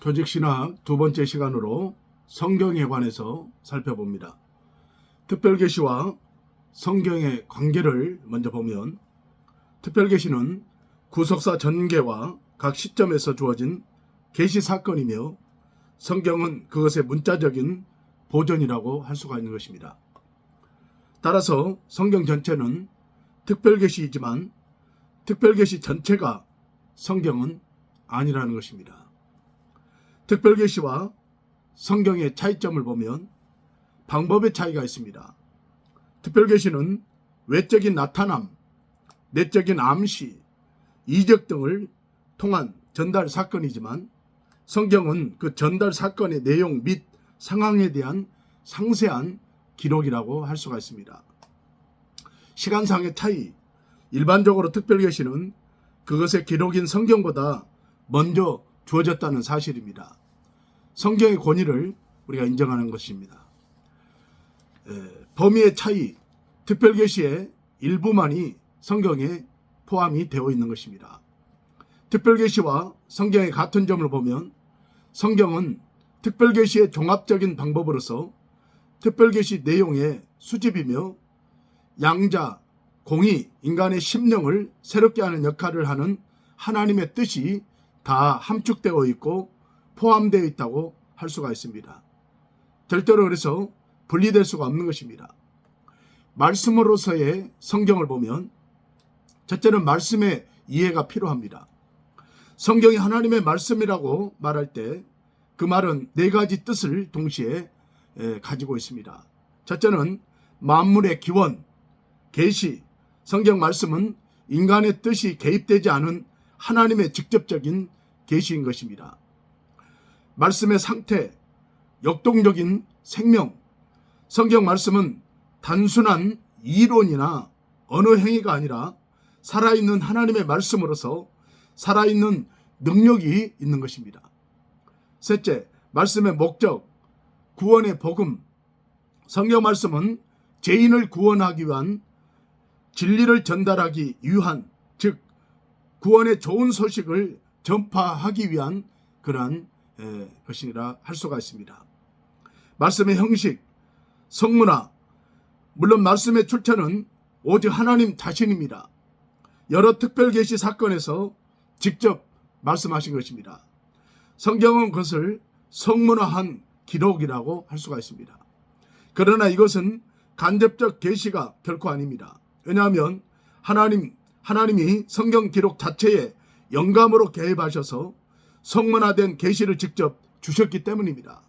교직신학 두 번째 시간으로 성경에 관해서 살펴봅니다. 특별계시와 성경의 관계를 먼저 보면, 특별계시는 구속사 전개와 각 시점에서 주어진 계시 사건이며, 성경은 그것의 문자적인 보존이라고 할 수가 있는 것입니다. 따라서 성경 전체는 특별계시이지만 특별계시 전체가 성경은 아니라는 것입니다. 특별계시와 성경의 차이점을 보면 방법의 차이가 있습니다. 특별계시는 외적인 나타남, 내적인 암시, 이적 등을 통한 전달 사건이지만, 성경은 그 전달 사건의 내용 및 상황에 대한 상세한 기록이라고 할 수가 있습니다. 시간상의 차이, 일반적으로 특별계시는 그것의 기록인 성경보다 먼저 주어졌다는 사실입니다. 성경의 권위를 우리가 인정하는 것입니다. 범위의 차이, 특별계시의 일부만이 성경에 포함이 되어 있는 것입니다. 특별계시와 성경의 같은 점을 보면, 성경은 특별계시의 종합적인 방법으로서 특별계시 내용의 수집이며, 양자, 공의, 인간의 심령을 새롭게 하는 역할을 하는 하나님의 뜻이 다 함축되어 있고 포함되어 있다고 할 수가 있습니다. 절대로 그래서 분리될 수가 없는 것입니다. 말씀으로서의 성경을 보면, 첫째는 말씀의 이해가 필요합니다. 성경이 하나님의 말씀이라고 말할 때 그 말은 네 가지 뜻을 동시에 가지고 있습니다. 첫째는 만물의 기원, 계시. 성경 말씀은 인간의 뜻이 개입되지 않은 하나님의 직접적인 계시인 것입니다. 말씀의 상태, 역동적인 생명. 성경 말씀은 단순한 이론이나 언어 행위가 아니라 살아있는 하나님의 말씀으로서 살아있는 능력이 있는 것입니다. 셋째, 말씀의 목적, 구원의 복음. 성경 말씀은 죄인을 구원하기 위한, 진리를 전달하기 위한, 즉 구원의 좋은 소식을 전파하기 위한 그러한 것이라 할 수가 있습니다. 말씀의 형식, 성문화. 물론 말씀의 출처는 오직 하나님 자신입니다. 여러 특별계시 사건에서 직접 말씀하신 것입니다. 성경은 그것을 성문화한 기록이라고 할 수가 있습니다. 그러나 이것은 간접적 계시가 결코 아닙니다. 왜냐하면 하나님이 성경 기록 자체에 영감으로 개입하셔서 성문화된 계시를 직접 주셨기 때문입니다.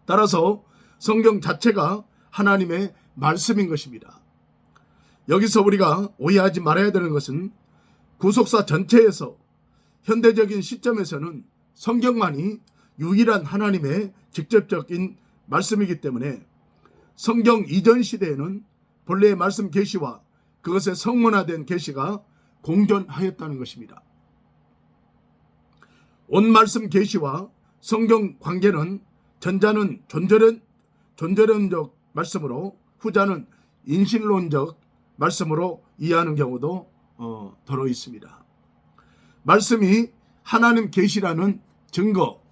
따라서 성경 자체가 하나님의 말씀인 것입니다. 여기서 우리가 오해하지 말아야 되는 것은, 구속사 전체에서 현대적인 시점에서는 성경만이 유일한 하나님의 직접적인 말씀이기 때문에, 성경 이전 시대에는 본래의 말씀 계시와 그것의 성문화된 계시가 공존하였다는 것입니다. 온 말씀 계시와 성경 관계는, 전자는 존재론적 말씀으로, 후자는 인신론적 말씀으로 이해하는 경우도 더러 있습니다. 말씀이 하나님 계시라는 증거,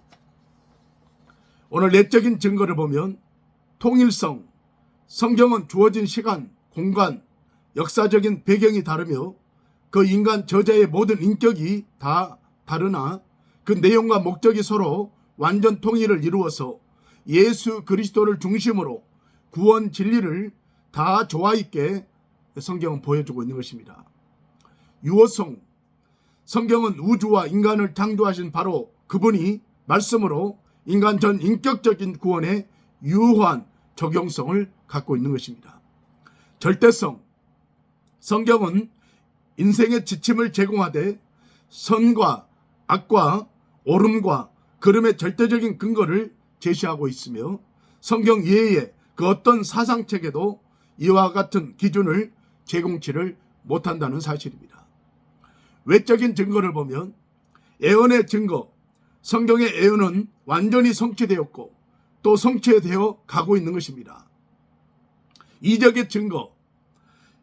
오늘 내적인 증거를 보면 통일성, 성경은 주어진 시간, 공간, 역사적인 배경이 다르며 그 인간 저자의 모든 인격이 다 다르나 그 내용과 목적이 서로 완전 통일을 이루어서 예수 그리스도를 중심으로 구원 진리를 다 조화 있게 성경은 보여주고 있는 것입니다. 유호성, 성경은 우주와 인간을 창조하신 바로 그분이 말씀으로 인간 전 인격적인 구원에 유효한 적용성을 갖고 있는 것입니다. 절대성, 성경은 인생의 지침을 제공하되 선과 악과 옳음과 그름의 절대적인 근거를 제시하고 있으며, 성경 이외의 그 어떤 사상책에도 이와 같은 기준을 제공치를 못한다는 사실입니다. 외적인 증거를 보면, 예언의 증거, 성경의 예언은 완전히 성취되었고 또 성취되어 가고 있는 것입니다. 이적의 증거,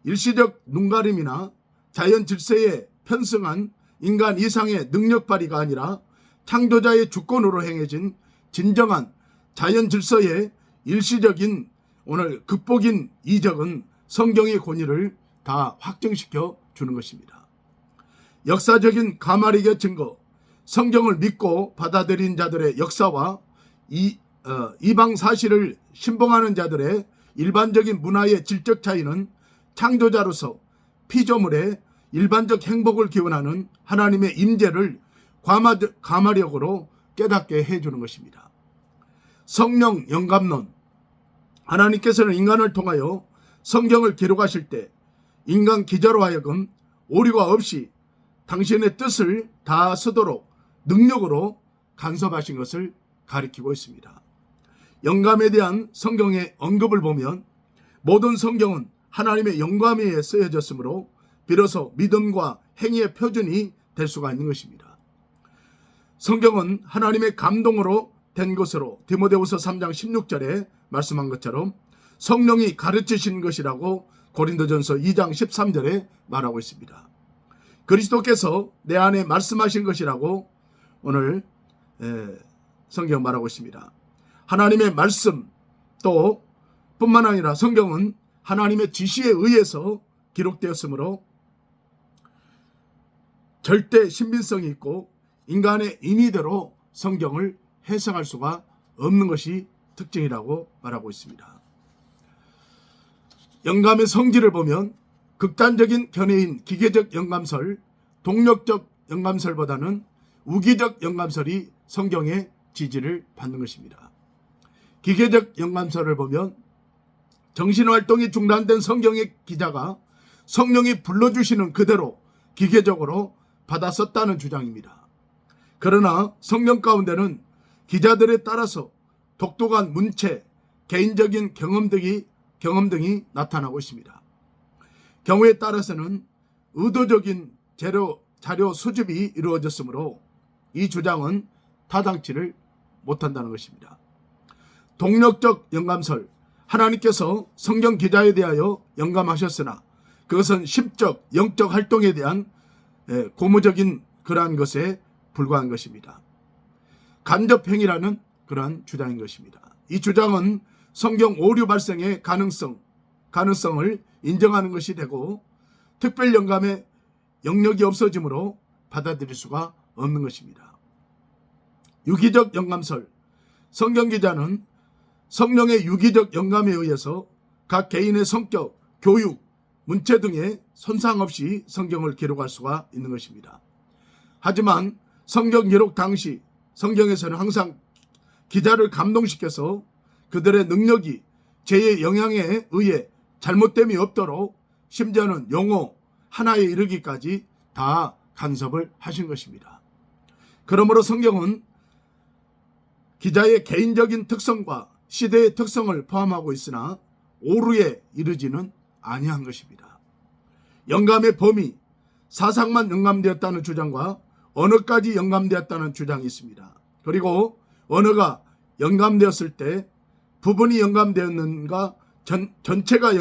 일시적 눈가림이나 자연 질서에 편승한 인간 이상의 능력 발휘가 아니라 창조자의 주권으로 행해진 진정한 자연 질서의 일시적인 오늘 극복인 이적은 성경의 권위를 다 확정시켜 주는 것입니다. 역사적인 가말릭의 증거, 성경을 믿고 받아들인 자들의 역사와 이방 사실을 신봉하는 자들의 일반적인 문화의 질적 차이는 창조자로서 피조물의 일반적 행복을 기원하는 하나님의 임재를 가마력으로 깨닫게 해주는 것입니다. 성령 영감론, 하나님께서는 인간을 통하여 성경을 기록하실 때 인간 기자로 하여금 오류가 없이 당신의 뜻을 다 쓰도록 능력으로 간섭하신 것을 가리키고 있습니다. 영감에 대한 성경의 언급을 보면 모든 성경은 하나님의 영감에 의해 쓰여졌으므로 비로소 믿음과 행위의 표준이 될 수가 있는 것입니다. 성경은 하나님의 감동으로 된 것으로 디모데후서 3장 16절에 말씀한 것처럼 성령이 가르치신 것이라고 고린도전서 2장 13절에 말하고 있습니다. 그리스도께서 내 안에 말씀하신 것이라고 오늘 성경 말하고 있습니다. 하나님의 말씀 또 뿐만 아니라 성경은 하나님의 지시에 의해서 기록되었으므로 절대 신빙성이 있고 인간의 임의대로 성경을 해석할 수가 없는 것이 특징이라고 말하고 있습니다. 영감의 성질을 보면 극단적인 견해인 기계적 영감설, 동력적 영감설보다는 우기적 영감설이 성경의 지지를 받는 것입니다. 기계적 영감설을 보면 정신활동이 중단된 성경의 기자가 성령이 불러주시는 그대로 기계적으로 받아 썼다는 주장입니다. 그러나 성경 가운데는 기자들에 따라서 독특한 문체, 개인적인 경험 등이 나타나고 있습니다. 경우에 따라서는 의도적인 자료 수집이 이루어졌으므로 이 주장은 타당치를 못한다는 것입니다. 동력적 영감설, 하나님께서 성경 기자에 대하여 영감하셨으나 그것은 심적, 영적 활동에 대한 고무적인 그러한 것에 불과한 것입니다. 간접행위라는 그러한 주장인 것입니다. 이 주장은 성경 오류 발생의 가능성을 인정하는 것이 되고 특별 영감의 영역이 없어지므로 받아들일 수가 없는 것입니다. 유기적 영감설, 성경 기자는 성령의 유기적 영감에 의해서 각 개인의 성격, 교육, 문체 등에 손상 없이 성경을 기록할 수가 있는 것입니다. 하지만 성경 기록 당시 성경에서는 항상 기자를 감동시켜서 그들의 능력이 죄의 영향에 의해 잘못됨이 없도록 심지어는 용어 하나에 이르기까지 다 간섭을 하신 것입니다. 그러므로 성경은 기자의 개인적인 특성과 시대의 특성을 포함하고 있으나 오류에 이르지는 아니한 것입니다. 영감의 범위, 사상만 영감되었다는 주장과 언어까지 영감되었다는 주장이 있습니다. 그리고 언어가 영감되었을 때 부분이 영감되었는가 전체가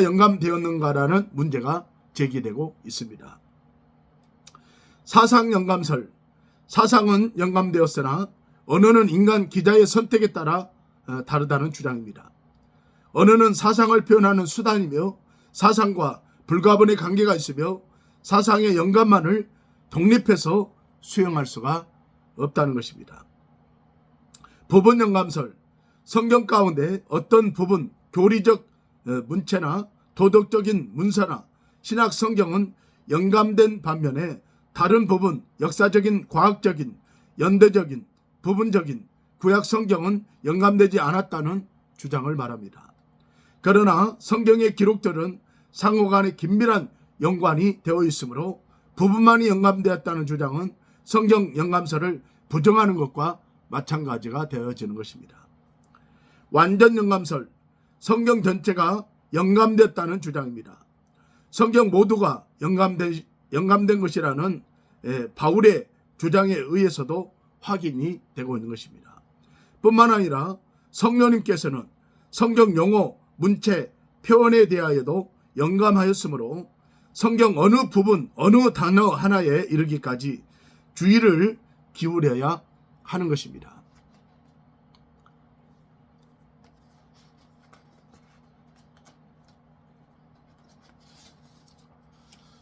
영감되었는가라는 문제가 제기되고 있습니다. 사상 영감설, 사상은 영감되었으나 언어는 인간 기자의 선택에 따라 다르다는 주장입니다. 언어는 사상을 표현하는 수단이며 사상과 불가분의 관계가 있으며 사상의 영감만을 독립해서 수용할 수가 없다는 것입니다. 부분 영감설, 성경 가운데 어떤 부분, 교리적 문체나 도덕적인 문서나 신학 성경은 영감된 반면에 다른 부분, 역사적인, 과학적인, 연대적인, 부분적인 구약 성경은 영감되지 않았다는 주장을 말합니다. 그러나 성경의 기록들은 상호간에 긴밀한 연관이 되어 있으므로 부분만이 영감되었다는 주장은 성경 영감설을 부정하는 것과 마찬가지가 되어지는 것입니다. 완전 영감설, 성경 전체가 영감됐다는 주장입니다. 성경 모두가 영감된 것이라는 바울의 주장에 의해서도 확인이 되고 있는 것입니다. 뿐만 아니라 성령님께서는 성경 용어, 문체, 표현에 대하여도 영감하였으므로 성경 어느 부분, 어느 단어 하나에 이르기까지 주의를 기울여야 하는 것입니다.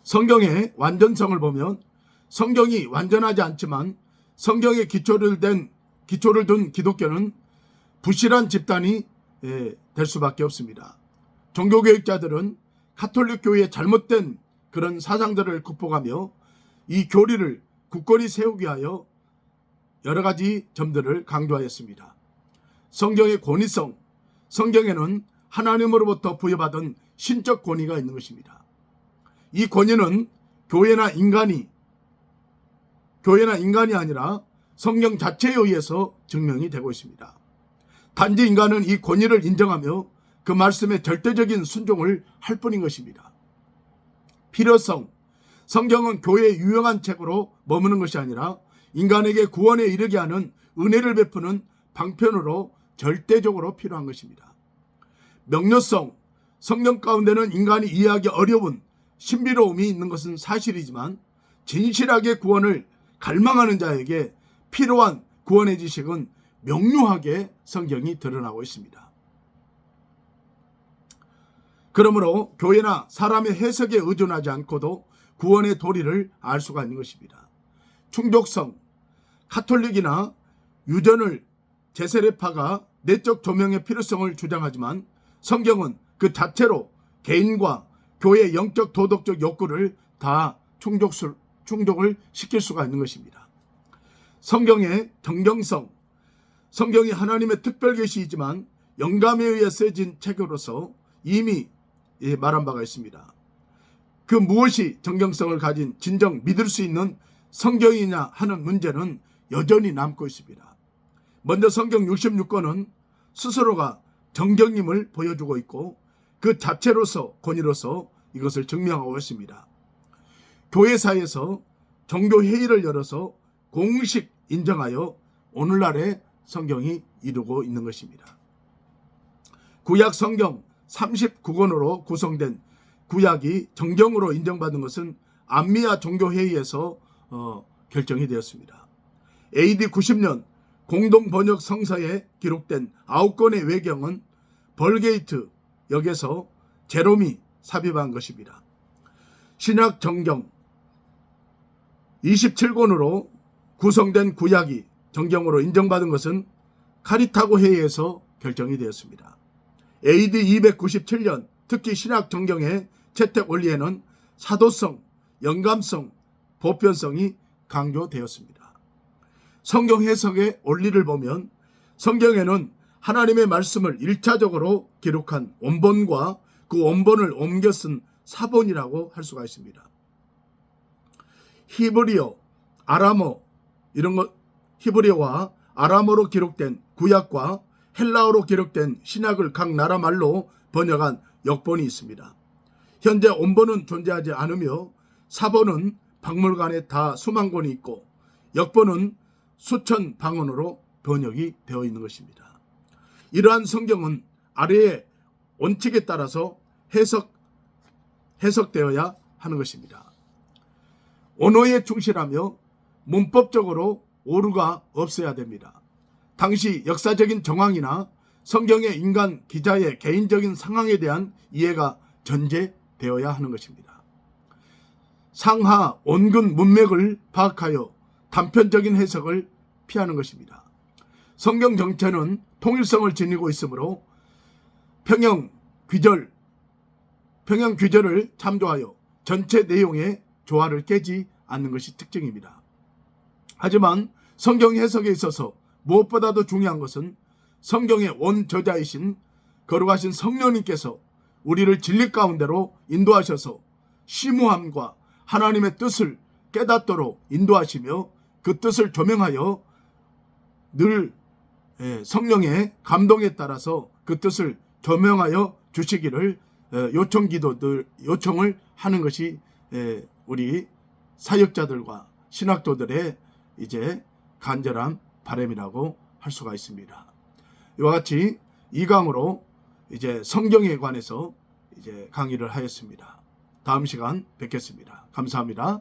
성경의 완전성을 보면 성경이 완전하지 않지만 성경에 기초를 둔 기독교는 부실한 집단이 될 수밖에 없습니다. 종교개혁자들은 가톨릭 교회의 잘못된 그런 사상들을 극복하며 이 교리를 굳건히 세우기 위하여 여러 가지 점들을 강조하였습니다. 성경의 권위성, 성경에는 하나님으로부터 부여받은 신적 권위가 있는 것입니다. 이 권위는 교회나 인간이 아니라 성경 자체에 의해서 증명이 되고 있습니다. 단지 인간은 이 권위를 인정하며 그 말씀에 절대적인 순종을 할 뿐인 것입니다. 필요성, 성경은 교회의 유용한 책으로 머무는 것이 아니라 인간에게 구원에 이르게 하는 은혜를 베푸는 방편으로 절대적으로 필요한 것입니다. 명료성, 성경 가운데는 인간이 이해하기 어려운 신비로움이 있는 것은 사실이지만 진실하게 구원을 갈망하는 자에게 필요한 구원의 지식은 명료하게 성경이 드러나고 있습니다. 그러므로 교회나 사람의 해석에 의존하지 않고도 구원의 도리를 알 수가 있는 것입니다. 충족성, 가톨릭이나 유전을 제세례파가 내적 조명의 필요성을 주장하지만 성경은 그 자체로 개인과 교회의 영적 도덕적 욕구를 다 충족을 시킬 수가 있는 것입니다. 성경의 정경성, 성경이 하나님의 특별 계시이지만 영감에 의해 쓰여진 책으로서 이미 말한 바가 있습니다. 그 무엇이 정경성을 가진 진정 믿을 수 있는 성경이냐 하는 문제는 여전히 남고 있습니다. 먼저 성경 66권은 스스로가 정경임을 보여주고 있고 그 자체로서 권위로서 이것을 증명하고 있습니다. 교회사에서 종교회의를 열어서 공식 인정하여 오늘날의 성경이 이루고 있는 것입니다. 구약 성경 39권으로 구성된 구약이 정경으로 인정받은 것은 암미아 종교회의에서 결정이 되었습니다. AD 90년 공동번역 성서에 기록된 9권의 외경은 벌게이트 역에서 제롬이 삽입한 것입니다. 신약 정경 27권으로 구성된 구약이 정경으로 인정받은 것은 카리타고 회의에서 결정이 되었습니다. AD 297년 특히 신약 정경의 채택 원리에는 사도성, 영감성, 보편성이 강조되었습니다. 성경 해석의 원리를 보면 성경에는 하나님의 말씀을 1차적으로 기록한 원본과 그 원본을 옮겨 쓴 사본이라고 할 수가 있습니다. 히브리어, 아람어 히브리어와 아람어로 기록된 구약과 헬라어로 기록된 신약을 각 나라 말로 번역한 역본이 있습니다. 현재 원본은 존재하지 않으며 사본은 박물관에 다 수만 권이 있고 역본은 수천 방언으로 번역이 되어 있는 것입니다. 이러한 성경은 아래의 원칙에 따라서 해석되어야 하는 것입니다. 언어에 충실하며 문법적으로 오류가 없어야 됩니다. 당시 역사적인 정황이나 성경의 인간 기자의 개인적인 상황에 대한 이해가 전제되어야 하는 것입니다. 상하 원근 문맥을 파악하여 단편적인 해석을 피하는 것입니다. 성경 정체는 통일성을 지니고 있으므로 평형 규절을 참조하여 전체 내용의 조화를 깨지 않는 것이 특징입니다. 하지만 성경 해석에 있어서 무엇보다도 중요한 것은 성경의 원저자이신 거룩하신 성령님께서 우리를 진리 가운데로 인도하셔서 심오함과 하나님의 뜻을 깨닫도록 인도하시며 그 뜻을 조명하여 늘 성령의 감동에 따라서 그 뜻을 조명하여 주시기를 요청을 하는 것이 우리 사역자들과 신학도들의 이제 간절한 바람이라고 할 수가 있습니다. 이와 같이 이 강으로 이제 성경에 관해서 이제 강의를 하였습니다. 다음 시간 뵙겠습니다. 감사합니다.